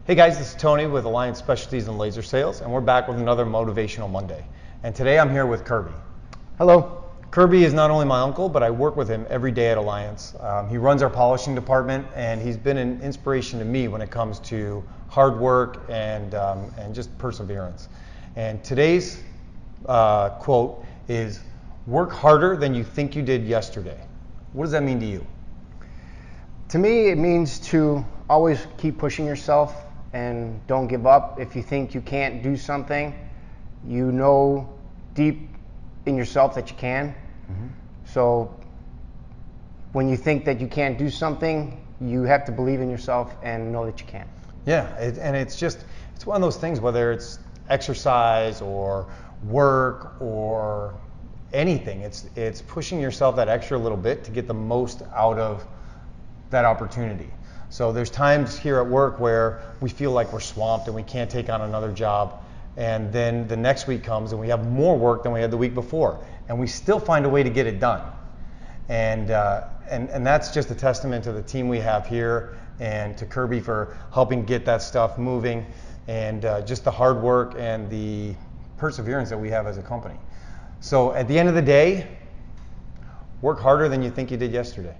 Hey guys, this is Tony with Alliance Specialties and Laser Sales, and we're back with another Motivational Monday. And today I'm here with Kirby. Hello. Kirby is not only my uncle, but I work with him every day at Alliance. He runs our polishing department, and he's been an inspiration to me when it comes to hard work and just perseverance. And today's quote is, "Work harder than you think you did yesterday." What does that mean to you? To me, it means to always keep pushing yourself and don't give up. If you think you can't do something, you know deep in yourself that you can. So when you think that you can't do something, you have to believe in yourself and know that you can. Yeah, and it's one of those things, whether it's exercise or work or anything, it's pushing yourself that extra little bit to get the most out of that opportunity. So there's times here at work where we feel like we're swamped and we can't take on another job, and then the next week comes and we have more work than we had the week before, and we still find a way to get it done. And that's just a testament to the team we have here and to Kirby for helping get that stuff moving, and just the hard work and the perseverance that we have as a company. So at the end of the day, work harder than you think you did yesterday.